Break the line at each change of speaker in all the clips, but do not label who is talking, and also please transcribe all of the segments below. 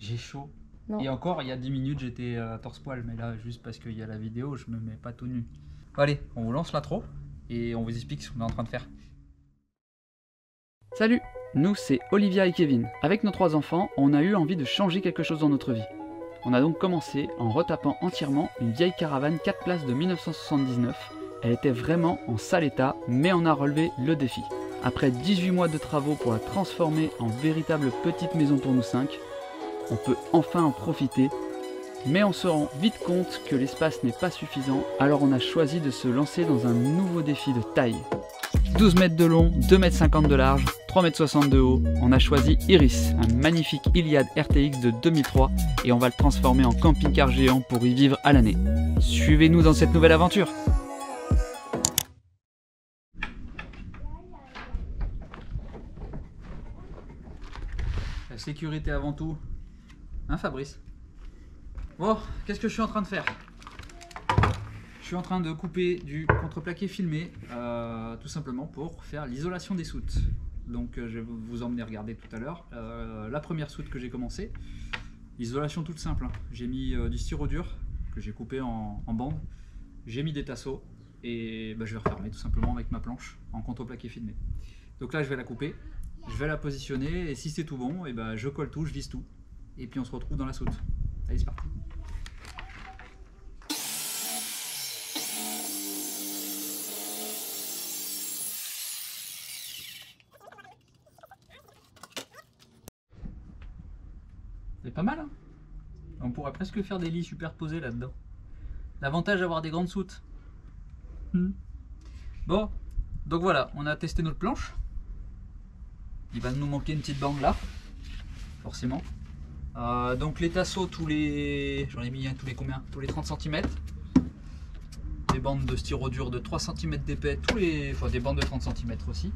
J'ai chaud.
Non.
Et encore, il y a 10 minutes, j'étais à torse-poil. Mais là, juste parce qu'il y a la vidéo, je me mets pas tout nu. Allez, on vous lance l'intro et on vous explique ce qu'on est en train de faire.
Salut, nous c'est Olivia et Kevin. Avec nos 3 enfants, on a eu envie de changer quelque chose dans notre vie. On a donc commencé en retapant entièrement une vieille caravane 4 places de 1979. Elle était vraiment en sale état, mais on a relevé le défi. Après 18 mois de travaux pour la transformer en véritable petite maison pour nous 5, on peut enfin en profiter. Mais on se rend vite compte que l'espace n'est pas suffisant, alors on a choisi de se lancer dans un nouveau défi de taille. 12 mètres de long, 2,50 mètres de large, 3,60 mètres de haut, on a choisi Iris, un magnifique Iliad RTX de 2003 et on va le transformer en camping-car géant pour y vivre à l'année. Suivez-nous dans cette nouvelle aventure.
La sécurité avant tout. Hein, Fabrice? Bon, qu'est-ce que je suis en train de faire? Je suis en train de couper du contreplaqué filmé, tout simplement pour faire l'isolation des soutes. Donc je vais vous emmener regarder tout à l'heure. La première soute que j'ai commencé, isolation toute simple. Hein. J'ai mis du styro dur que j'ai coupé en bandes. J'ai mis des tasseaux et je vais refermer tout simplement avec ma planche en contreplaqué filmé. Donc là je vais la couper, je vais la positionner et si c'est tout bon, et je colle tout, je visse tout. Et puis on se retrouve dans la soute. Allez, c'est parti. C'est pas mal, hein? On pourrait presque faire des lits superposés là-dedans. L'avantage d'avoir des grandes soutes. Bon, donc voilà, on a testé notre planche. Il va nous manquer une petite bande là, forcément. Donc les tasseaux, tous les... J'en ai mis tous les combien? Tous les 30 cm. Des bandes de styro dur de 3 cm d'épais, enfin des bandes de 30 cm aussi.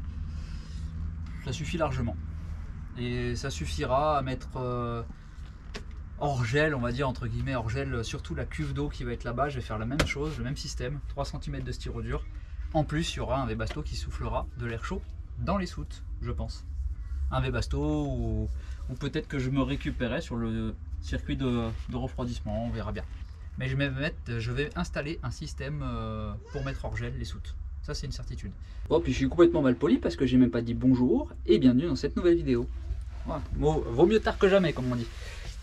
Ça suffit largement. Et ça suffira à mettre hors gel, on va dire entre guillemets hors gel, surtout la cuve d'eau qui va être là-bas. Je vais faire la même chose, le même système, 3 cm de styro dur. En plus, il y aura un Webasto qui soufflera de l'air chaud dans les soutes, je pense. Un Webasto ou peut-être que je me récupérais sur le circuit de refroidissement, on verra bien. Mais je vais installer un système pour mettre hors gel les soutes. Ça, c'est une certitude. Bon, puis je suis complètement mal poli parce que j'ai même pas dit bonjour et bienvenue dans cette nouvelle vidéo. Voilà. Vaut mieux tard que jamais, comme on dit.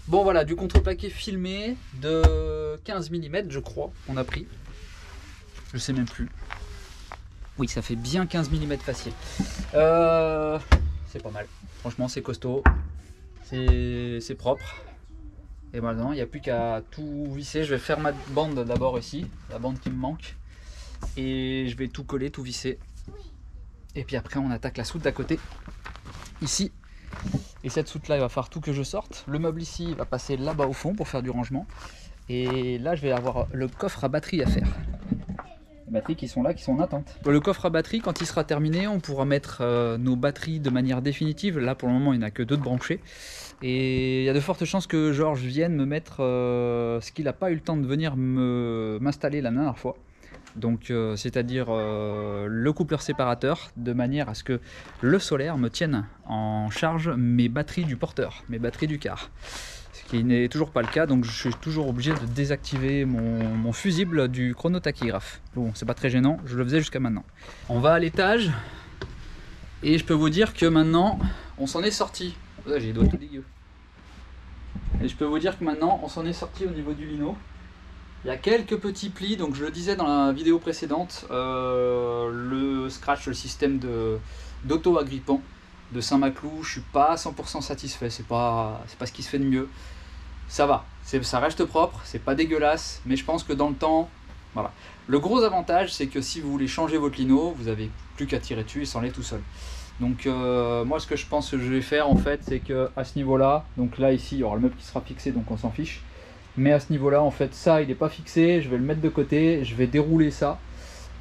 Bon, voilà, du contreplaqué filmé de 15 mm, je crois, on a pris. Je sais même plus. Oui, ça fait bien 15 mm facile. C'est pas mal. Franchement, c'est costaud. C'est propre. Et maintenant, il n'y a plus qu'à tout visser. Je vais faire ma bande d'abord ici, la bande qui me manque. Et je vais tout coller, tout visser. Et puis après, on attaque la soute d'à côté, ici. Et cette soute là, il va falloir tout que je sorte. Le meuble ici, il va passer là-bas au fond pour faire du rangement. Et là, je vais avoir le coffre à batterie à faire. Les batteries qui sont là, qui sont en attente. Le coffre à batterie, quand il sera terminé, on pourra mettre nos batteries de manière définitive. Là, pour le moment, il n'y en a que 2 de branchés. Et il y a de fortes chances que Georges vienne me mettre ce qu'il n'a pas eu le temps de venir m'installer la dernière fois. Donc c'est-à-dire le coupleur séparateur, de manière à ce que le solaire me tienne en charge mes batteries du porteur, mes batteries du car. Ce qui n'est toujours pas le cas, donc je suis toujours obligé de désactiver mon fusible du chronotachygraphe. Bon, c'est pas très gênant, je le faisais jusqu'à maintenant. On va à l'étage, et je peux vous dire que maintenant, on s'en est sorti. J'ai les doigts tout dégueux. Et je peux vous dire que maintenant, on s'en est sorti au niveau du lino. Il y a quelques petits plis, donc je le disais dans la vidéo précédente, le scratch, le système d'auto-agrippant de Saint-Maclou, je suis pas à 100% satisfait, c'est pas ce qui se fait de mieux. Ça va, ça reste propre, c'est pas dégueulasse, mais je pense que dans le temps, voilà. Le gros avantage, c'est que si vous voulez changer votre lino, vous avez plus qu'à tirer dessus et s'en est tout seul. Donc moi ce que je pense que je vais faire en fait, c'est que à ce niveau-là, donc là ici il y aura le meuble qui sera fixé, donc on s'en fiche. Mais à ce niveau-là, en fait, ça, il n'est pas fixé. Je vais le mettre de côté. Je vais dérouler ça.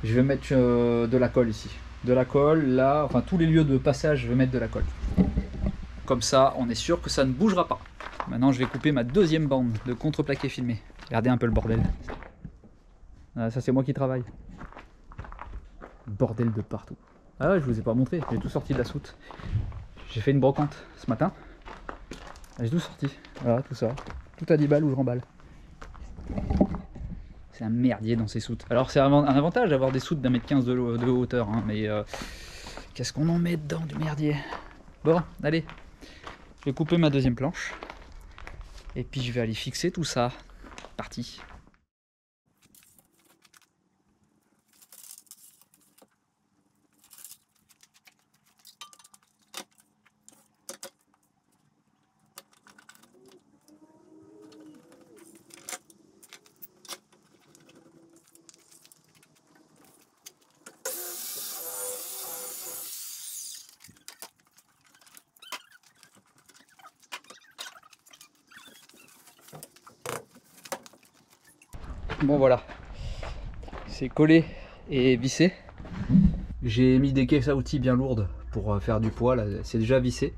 Je vais mettre de la colle ici. De la colle, là, enfin, tous les lieux de passage, je vais mettre de la colle. Comme ça, on est sûr que ça ne bougera pas. Maintenant, je vais couper ma deuxième bande de contreplaqué filmé. Regardez un peu le bordel. Ah, ça, c'est moi qui travaille. Bordel de partout. Ah ouais, je vous ai pas montré. J'ai tout sorti de la soute. J'ai fait une brocante ce matin. J'ai tout sorti, voilà, tout ça. Tout à 10 balles ou je remballe. C'est un merdier dans ces soutes. Alors c'est un avantage d'avoir des soutes d'1,15 m de hauteur, hein, mais qu'est-ce qu'on en met dedans du merdier? Bon, allez, je vais couper ma deuxième planche. Et puis je vais aller fixer tout ça. Parti. Bon voilà, c'est collé et vissé. J'ai mis des caisses à outils bien lourdes pour faire du poids, là c'est déjà vissé.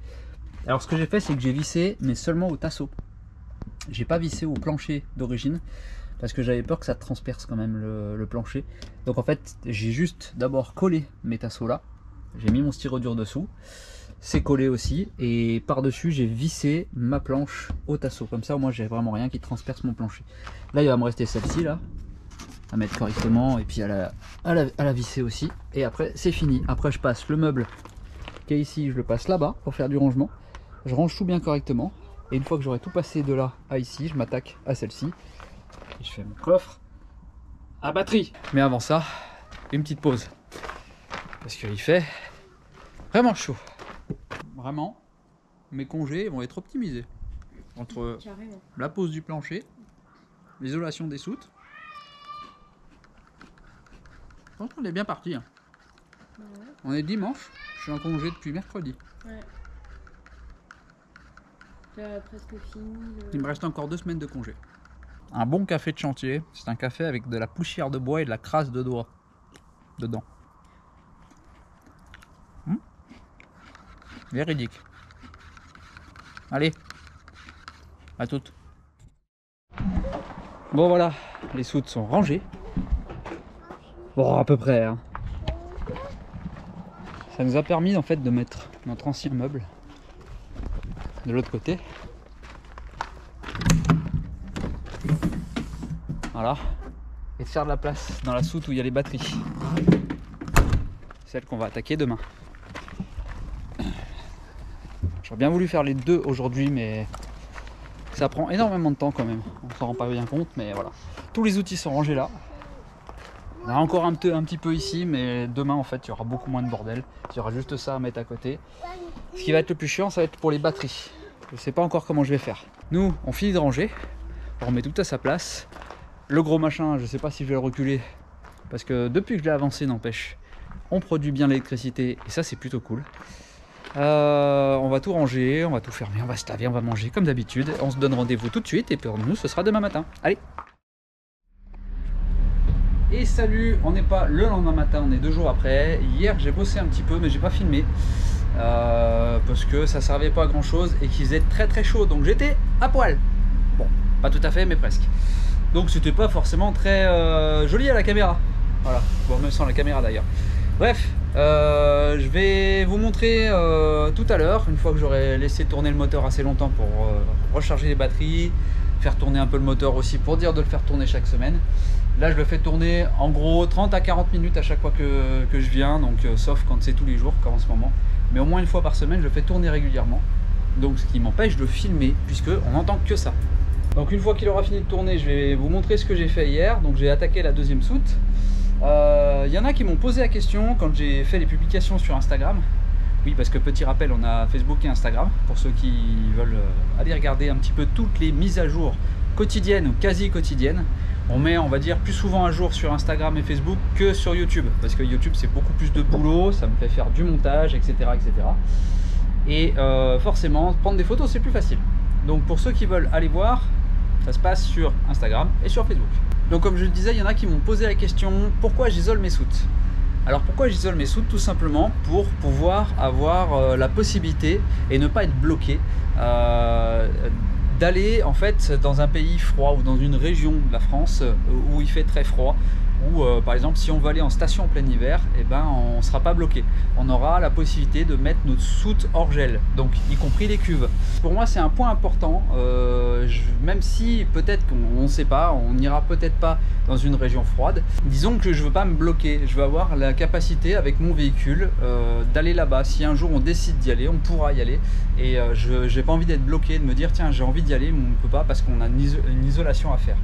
Alors ce que j'ai fait, c'est que j'ai vissé mais seulement au tasseau. J'ai pas vissé au plancher d'origine parce que j'avais peur que ça transperce quand même le plancher. Donc en fait j'ai juste d'abord collé mes tasseaux là, j'ai mis mon styrodure dessous, c'est collé aussi, et par dessus j'ai vissé ma planche au tasseau, comme ça au moins j'ai vraiment rien qui transperce mon plancher. Là il va me rester celle-ci là à mettre correctement, et puis à la visser aussi, et après c'est fini. Après je passe le meuble qui est ici, je le passe là-bas pour faire du rangement, je range tout bien correctement, et une fois que j'aurai tout passé de là à ici, je m'attaque à celle-ci et je fais mon coffre à batterie. Mais avant ça, une petite pause parce qu'il fait vraiment chaud. Vraiment, mes congés vont être optimisés entre la pose du plancher, l'isolation des soutes. Je pense qu'on est bien parti, hein. Ouais. On est dimanche, je suis en congé depuis mercredi. Ouais. Tu as presque fini. Il me reste encore 2 semaines de congé. Un bon café de chantier, c'est un café avec de la poussière de bois et de la crasse de doigts dedans. Véridique. Allez, à toutes. Bon voilà, les soutes sont rangées. Bon, à peu près, hein. Ça nous a permis en fait de mettre notre ancien meuble de l'autre côté. Voilà. Et de faire de la place dans la soute où il y a les batteries. Celle qu'on va attaquer demain. J'aurais bien voulu faire les deux aujourd'hui, mais ça prend énormément de temps quand même. On s'en rend pas bien compte, mais voilà. Tous les outils sont rangés là. On a encore un petit peu ici, mais demain en fait il y aura beaucoup moins de bordel. Il y aura juste ça à mettre à côté. Ce qui va être le plus chiant, ça va être pour les batteries. Je sais pas encore comment je vais faire. Nous, on finit de ranger, on remet tout à sa place. Le gros machin, je sais pas si je vais le reculer, parce que depuis que je l'ai avancé, n'empêche, on produit bien l'électricité et ça c'est plutôt cool. On va tout ranger, on va tout fermer, on va se laver, on va manger comme d'habitude. On se donne rendez-vous tout de suite et pour nous ce sera demain matin. Allez! Et salut, on n'est pas le lendemain matin, on est 2 jours après. Hier j'ai bossé un petit peu mais j'ai pas filmé parce que ça servait pas à grand chose et qu'il faisait très très chaud, donc j'étais à poil. Bon, pas tout à fait mais presque. Donc c'était pas forcément très joli à la caméra. Voilà, bon, même sans la caméra d'ailleurs. Bref, je vais vous montrer tout à l'heure, une fois que j'aurai laissé tourner le moteur assez longtemps pour recharger les batteries, faire tourner un peu le moteur aussi pour dire de le faire tourner chaque semaine. Là je le fais tourner en gros 30 à 40 minutes à chaque fois que je viens, donc sauf quand c'est tous les jours comme en ce moment. Mais au moins une fois par semaine je le fais tourner régulièrement, donc ce qui m'empêche de filmer puisque on n'entend que ça. Donc une fois qu'il aura fini de tourner, je vais vous montrer ce que j'ai fait hier. Donc j'ai attaqué la deuxième soute. Y en a qui m'ont posé la question quand j'ai fait les publications sur Instagram. Oui, parce que petit rappel, on a Facebook et Instagram pour ceux qui veulent aller regarder un petit peu toutes les mises à jour quotidiennes ou quasi quotidiennes. On met, on va dire, plus souvent à jour sur Instagram et Facebook que sur YouTube, parce que YouTube c'est beaucoup plus de boulot, ça me fait faire du montage, etc. etc. Et forcément, prendre des photos c'est plus facile. Donc pour ceux qui veulent aller voir, ça se passe sur Instagram et sur Facebook. Donc comme je le disais, il y en a qui m'ont posé la question, pourquoi j'isole mes soutes? Alors pourquoi j'isole mes soutes? Tout simplement pour pouvoir avoir la possibilité et ne pas être bloqué d'aller en fait dans un pays froid ou dans une région de la France où il fait très froid où par exemple si on veut aller en station en plein hiver, et ben on ne sera pas bloqué. On aura la possibilité de mettre notre soute hors gel, donc y compris les cuves. Pour moi c'est un point important, même si peut-être qu'on ne sait pas, on n'ira peut-être pas dans une région froide. Disons que je veux pas me bloquer, je veux avoir la capacité avec mon véhicule d'aller là-bas. Si un jour on décide d'y aller, on pourra y aller. Et je n'ai pas envie d'être bloqué, de me dire tiens j'ai envie d'y aller, mais on ne peut pas parce qu'on a une isolation à faire.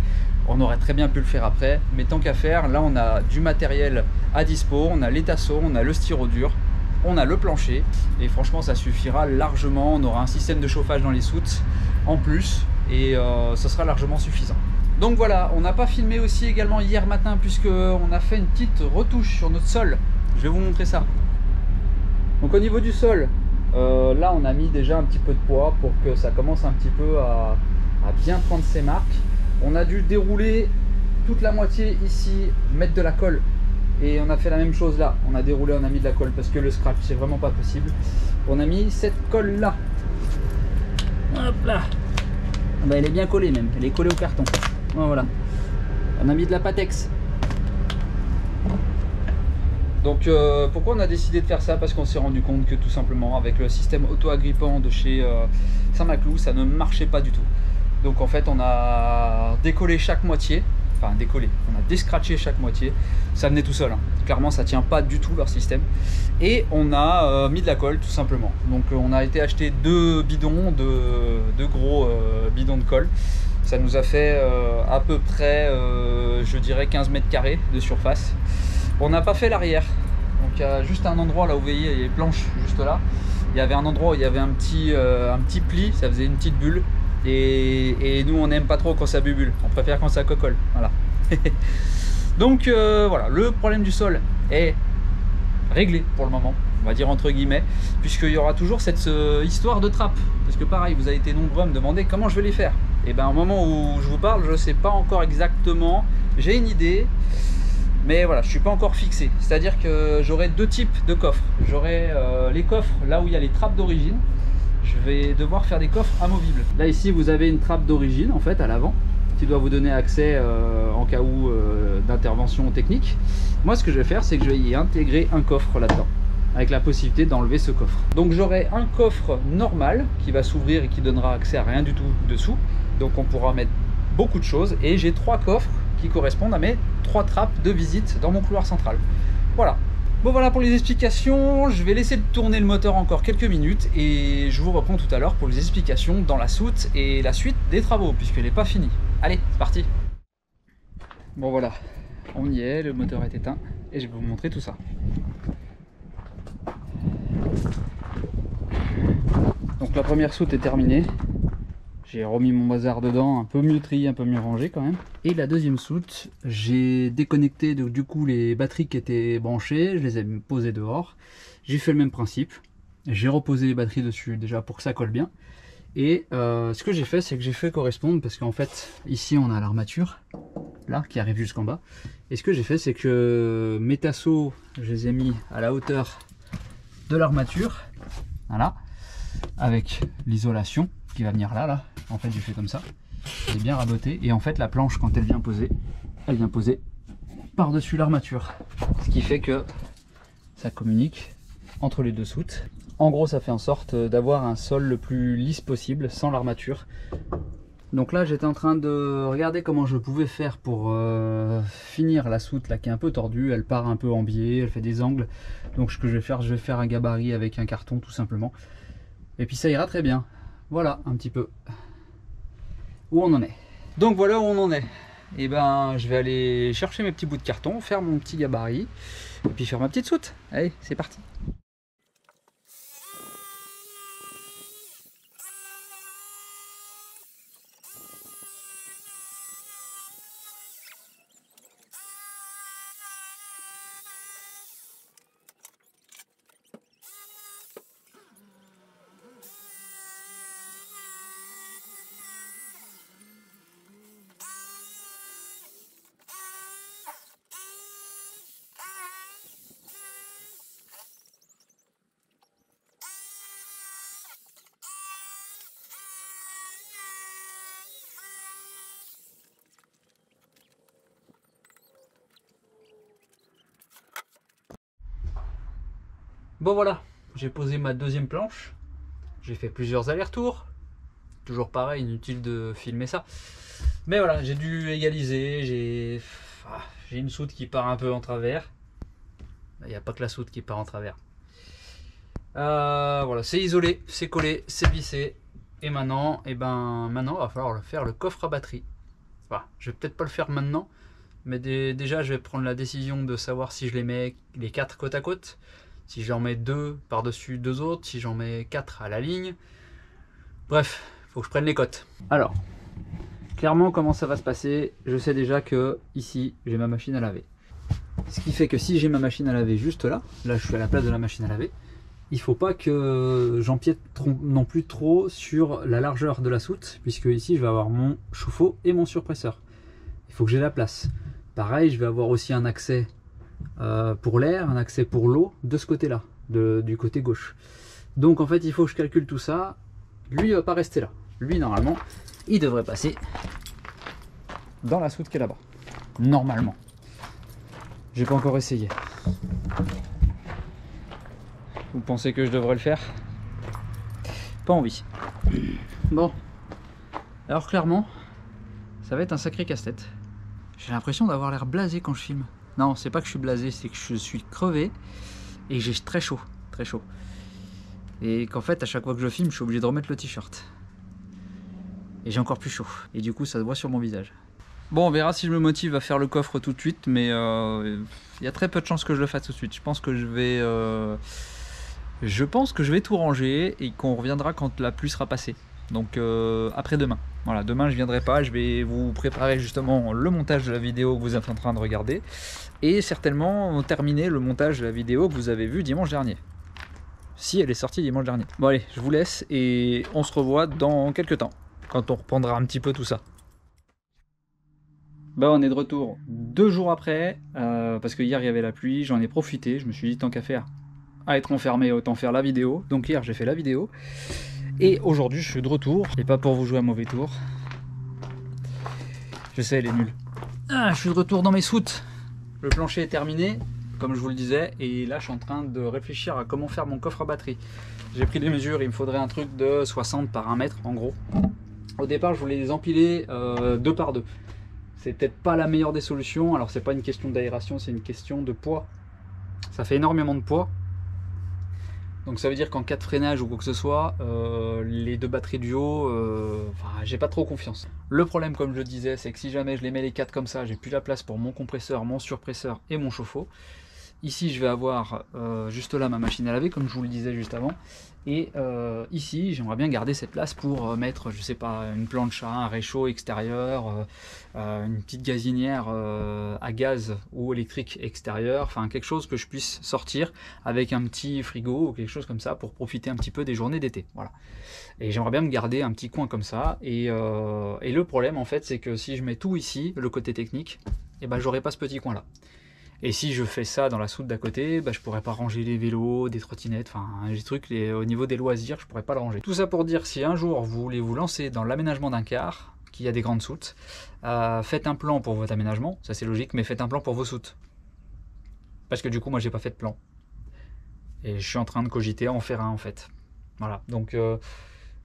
On aurait très bien pu le faire après, mais tant qu'à faire, là on a du matériel à dispo, on a les tasseaux, on a le styro-dur, on a le plancher, et franchement ça suffira largement. On aura un système de chauffage dans les soutes en plus, et ça sera largement suffisant. Donc voilà, on n'a pas filmé aussi également hier matin, puisqu'on a fait une petite retouche sur notre sol. Je vais vous montrer ça. Donc au niveau du sol, là on a mis déjà un petit peu de poids pour que ça commence un petit peu à bien prendre ses marques. On a dû dérouler toute la moitié ici, mettre de la colle, et on a fait la même chose là. On a déroulé, on a mis de la colle parce que le scratch c'est vraiment pas possible. On a mis cette colle là. Hop là. Bah, elle est bien collée même, elle est collée au carton. Voilà. On a mis de la Patex. Donc pourquoi on a décidé de faire ça? Parce qu'on s'est rendu compte que tout simplement avec le système auto-agrippant de chez Saint-Maclou, ça ne marchait pas du tout. Donc en fait on a décollé chaque moitié, enfin décollé, on a descratché chaque moitié, ça venait tout seul, hein. Clairement ça tient pas du tout leur système, et on a mis de la colle tout simplement. Donc on a été acheter 2 bidons, de gros bidons de colle. Ça nous a fait à peu près je dirais 15 mètres carrés de surface. On n'a pas fait l'arrière, donc il y a juste un endroit là où vous voyez les planches juste là, il y avait un endroit où il y avait un petit pli, ça faisait une petite bulle. Et nous on n'aime pas trop quand ça bubule, on préfère quand ça cocole, voilà. Donc voilà, le problème du sol est réglé pour le moment, on va dire entre guillemets, puisqu'il y aura toujours cette histoire de trappe. Parce que pareil, vous avez été nombreux à me demander comment je vais les faire. Et bien au moment où je vous parle, je ne sais pas encore exactement, j'ai une idée, mais voilà, je ne suis pas encore fixé. C'est-à-dire que j'aurai 2 types de coffres. J'aurai les coffres là où il y a les trappes d'origine. Je vais devoir faire des coffres amovibles. Là ici vous avez une trappe d'origine en fait à l'avant qui doit vous donner accès en cas où d'intervention technique. Moi ce que je vais faire c'est que je vais y intégrer un coffre là-dedans avec la possibilité d'enlever ce coffre. Donc j'aurai un coffre normal qui va s'ouvrir et qui donnera accès à rien du tout dessous. Donc on pourra mettre beaucoup de choses, et j'ai 3 coffres qui correspondent à mes 3 trappes de visite dans mon couloir central. Voilà. Bon voilà pour les explications, je vais laisser tourner le moteur encore quelques minutes et je vous reprends tout à l'heure pour les explications dans la soute et la suite des travaux puisqu'elle n'est pas finie. Allez, c'est parti. Bon voilà, on y est, le moteur est éteint et je vais vous montrer tout ça. Donc la première soute est terminée. J'ai remis mon bazar dedans, un peu mieux trié, un peu mieux rangé quand même. Et la deuxième soute, j'ai déconnecté du coup les batteries qui étaient branchées, je les ai posées dehors. J'ai fait le même principe, j'ai reposé les batteries dessus déjà pour que ça colle bien. Et ce que j'ai fait, c'est que j'ai fait correspondre, parce qu'en fait, ici on a l'armature, là, qui arrive jusqu'en bas. Et ce que j'ai fait, c'est que mes tasseaux, je les ai mis à la hauteur de l'armature, voilà, avec l'isolation qui va venir là. En fait j'ai fait comme ça, j'ai bien raboté, et en fait la planche quand elle vient poser par dessus l'armature, ce qui fait que ça communique entre les 2 soutes. En gros ça fait en sorte d'avoir un sol le plus lisse possible sans l'armature. Donc là j'étais en train de regarder comment je pouvais faire pour finir la soute là qui est un peu tordue, elle part un peu en biais, elle fait des angles. Donc ce que je vais faire un gabarit avec un carton tout simplement, et puis ça ira très bien. Voilà un petit peu où on en est. Donc voilà où on en est. Et ben je vais aller chercher mes petits bouts de carton, faire mon petit gabarit et puis faire ma petite soute. Allez, c'est parti. Bon voilà, j'ai posé ma deuxième planche. J'ai fait plusieurs allers-retours. Toujours pareil, inutile de filmer ça. Mais voilà, j'ai dû égaliser. J'ai une soute qui part un peu en travers. Il n'y a pas que la soute qui part en travers. Voilà, c'est isolé, c'est collé, c'est vissé. Et maintenant, maintenant, il va falloir faire le coffre à batterie. Voilà, je vais peut-être pas le faire maintenant. Mais déjà, je vais prendre la décision de savoir si je les mets les 4 côte à côte. Si j'en mets 2 par-dessus 2 autres. Si j'en mets 4 à la ligne. Bref, il faut que je prenne les cotes. Alors, clairement, comment ça va se passer? Je sais déjà que ici, j'ai ma machine à laver. Ce qui fait que si j'ai ma machine à laver juste là, je suis à la place de la machine à laver, il ne faut pas que j'empiète non plus trop sur la largeur de la soute, puisque ici, je vais avoir mon chauffe-eau et mon surpresseur. Il faut que j'ai la place. Pareil, je vais avoir aussi un accès pour l'air, un accès pour l'eau de ce côté-là, du côté gauche. Donc en fait, il faut que je calcule tout ça. Lui, il ne va pas rester là. Lui, normalement, il devrait passer dans la soute qui est là-bas. Normalement. J'ai pas encore essayé. Vous pensez que je devrais le faire? Pas envie. Bon. Alors clairement, ça va être un sacré casse-tête. J'ai l'impression d'avoir l'air blasé quand je filme. Non, c'est pas que je suis blasé, c'est que je suis crevé et j'ai très chaud, très chaud. Et qu'en fait, à chaque fois que je filme, je suis obligé de remettre le t-shirt. Et j'ai encore plus chaud. Et du coup, ça se voit sur mon visage. Bon, on verra si je me motive à faire le coffre tout de suite, mais il y a très peu de chances que je le fasse tout de suite. Je pense que je vais tout ranger et qu'on reviendra quand la pluie sera passée. Donc après-demain. Voilà, demain je viendrai pas, je vais vous préparer justement le montage de la vidéo que vous êtes en train de regarder et certainement terminer le montage de la vidéo que vous avez vue dimanche dernier. Si elle est sortie dimanche dernier. Bon allez, je vous laisse et on se revoit dans quelques temps, quand on reprendra un petit peu tout ça. Bah on est de retour 2 jours après, parce que hier il y avait la pluie, j'en ai profité, je me suis dit tant qu'à faire, à être enfermé autant faire la vidéo, donc hier j'ai fait la vidéo. Et aujourd'hui je suis de retour, et pas pour vous jouer un mauvais tour. Je sais, elle est nulle. Je suis de retour dans mes soutes. Le plancher est terminé, comme je vous le disais, et là je suis en train de réfléchir à comment faire mon coffre à batterie. J'ai pris des mesures, il me faudrait un truc de 60 par 1 mètre en gros. Au départ je voulais les empiler 2 par 2. C'est peut-être pas la meilleure des solutions, alors c'est pas une question d'aération, c'est une question de poids. Ça fait énormément de poids. Donc ça veut dire qu'en cas de freinage ou quoi que ce soit, les 2 batteries du haut, j'ai pas trop confiance. Le problème, comme je le disais, c'est que si jamais je les mets les 4 comme ça, j'ai plus la place pour mon compresseur, mon surpresseur et mon chauffe-eau. Ici je vais avoir juste là ma machine à laver, comme je vous le disais juste avant. Et ici j'aimerais bien garder cette place pour mettre, je sais pas, une plancha, un réchaud extérieur, une petite gazinière à gaz ou électrique extérieur, enfin quelque chose que je puisse sortir avec un petit frigo ou quelque chose comme ça pour profiter un petit peu des journées d'été. Voilà. Et j'aimerais bien me garder un petit coin comme ça. Et le problème en fait, c'est que si je mets tout ici, le côté technique, et ben j'aurai pas ce petit coin là. Et si je fais ça dans la soute d'à côté, je pourrais pas ranger les vélos, des trottinettes, enfin des trucs au niveau des loisirs, je pourrais pas le ranger. Tout ça pour dire, si un jour vous voulez vous lancer dans l'aménagement d'un car, qui a des grandes soutes, faites un plan pour votre aménagement, ça c'est logique, mais faites un plan pour vos soutes. Parce que du coup moi j'ai pas fait de plan. Et je suis en train de cogiter à en faire un en fait. Voilà, donc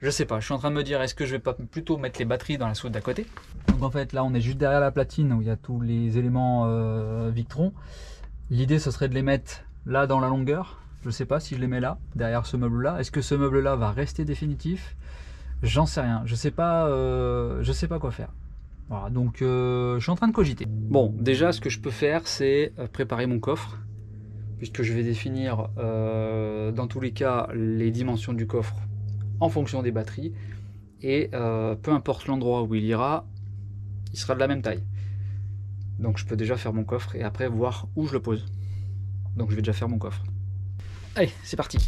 je sais pas, je suis en train de me dire, est-ce que je vais pas plutôt mettre les batteries dans la soute d'à côté? Donc en fait là on est juste derrière la platine où il y a tous les éléments Victron. L'idée ce serait de les mettre là dans la longueur. Je sais pas si je les mets là, derrière ce meuble là. Est-ce que ce meuble là va rester définitif? J'en sais rien, je sais pas quoi faire. Voilà, donc je suis en train de cogiter. Bon, déjà ce que je peux faire c'est préparer mon coffre, puisque je vais définir dans tous les cas les dimensions du coffre en fonction des batteries, et peu importe l'endroit où il ira, il sera de la même taille. Donc je peux déjà faire mon coffre et après voir où je le pose. Donc je vais déjà faire mon coffre. Allez, c'est parti.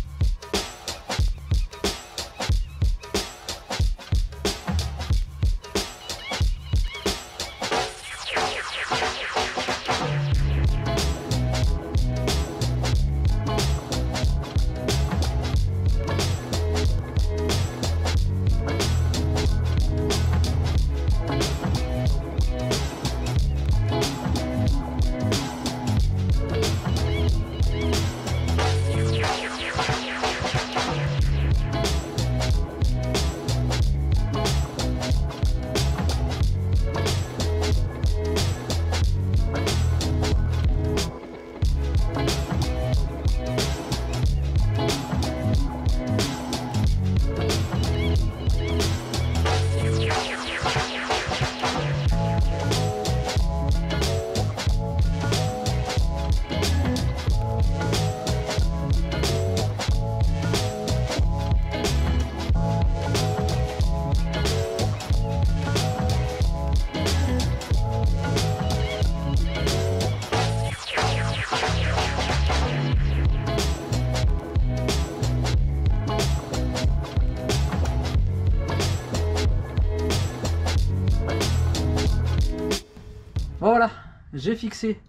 Bon, voilà, j'ai fixé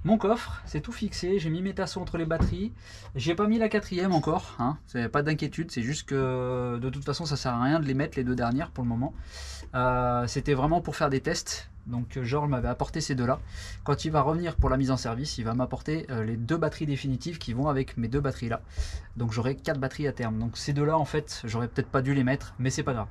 mon coffre, c'est tout fixé, j'ai mis mes tasseaux entre les batteries, j'ai pas mis la 4e encore, hein, pas d'inquiétude, c'est juste que de toute façon ça sert à rien de les mettre les 2 dernières pour le moment. C'était vraiment pour faire des tests, donc Georges m'avait apporté ces 2 là. Quand il va revenir pour la mise en service, il va m'apporter les 2 batteries définitives qui vont avec mes 2 batteries là, donc j'aurai 4 batteries à terme. Donc ces 2 là en fait j'aurais peut-être pas dû les mettre, mais c'est pas grave.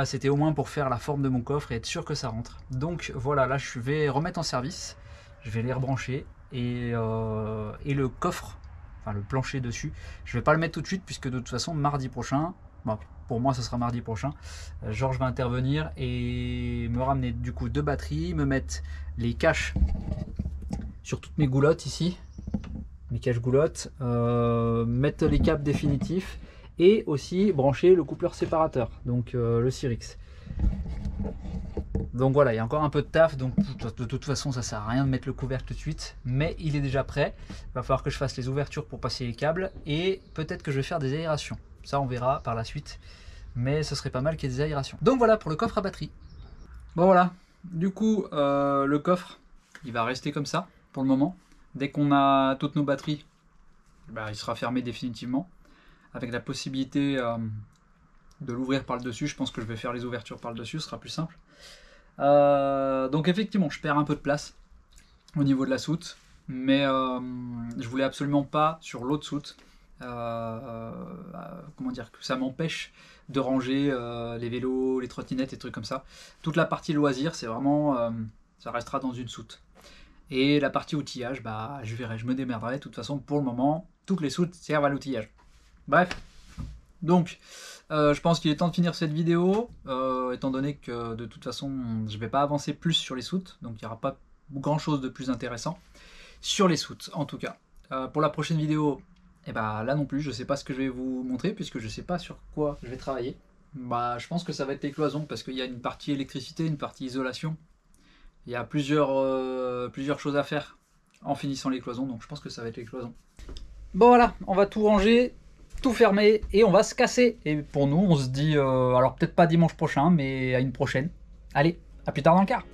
C'était au moins pour faire la forme de mon coffre et être sûr que ça rentre. Donc voilà, là je vais remettre en service. Je vais les rebrancher et le coffre, enfin le plancher dessus, je vais pas le mettre tout de suite puisque de toute façon mardi prochain, bon, pour moi ce sera mardi prochain, Georges va intervenir et me ramener du coup 2 batteries, me mettre les caches sur toutes mes goulottes ici, mes caches goulottes, mettre les câbles définitifs et aussi brancher le coupleur séparateur, donc le Cyrix. Donc voilà, il y a encore un peu de taf, donc de toute façon ça sert à rien de mettre le couvercle tout de suite, mais il est déjà prêt. Il va falloir que je fasse les ouvertures pour passer les câbles et peut-être que je vais faire des aérations. Ça on verra par la suite, mais ce serait pas mal qu'il y ait des aérations. Donc voilà pour le coffre à batterie. Bon voilà, du coup le coffre il va rester comme ça pour le moment. Dès qu'on a toutes nos batteries, il sera fermé définitivement avec la possibilité de l'ouvrir par le dessus. Je pense que je vais faire les ouvertures par le dessus, ce sera plus simple. Donc effectivement je perds un peu de place au niveau de la soute, mais je voulais absolument pas sur l'autre soute comment dire, que ça m'empêche de ranger les vélos, les trottinettes et trucs comme ça. Toute la partie loisir c'est vraiment ça restera dans une soute, et la partie outillage je verrai, je me démerderai. De toute façon pour le moment toutes les soutes servent à l'outillage. Bref, donc je pense qu'il est temps de finir cette vidéo, étant donné que de toute façon je ne vais pas avancer plus sur les soutes, donc il n'y aura pas grand chose de plus intéressant sur les soutes en tout cas. Pour la prochaine vidéo, là non plus je ne sais pas ce que je vais vous montrer puisque je ne sais pas sur quoi je vais travailler. Je pense que ça va être les cloisons parce qu'il y a une partie électricité, une partie isolation. Il y a plusieurs choses à faire en finissant les cloisons, donc je pense que ça va être les cloisons. Bon voilà, on va tout ranger, tout fermé et on va se casser. Et pour nous on se dit alors peut-être pas dimanche prochain mais à une prochaine. Allez, à plus tard dans le car.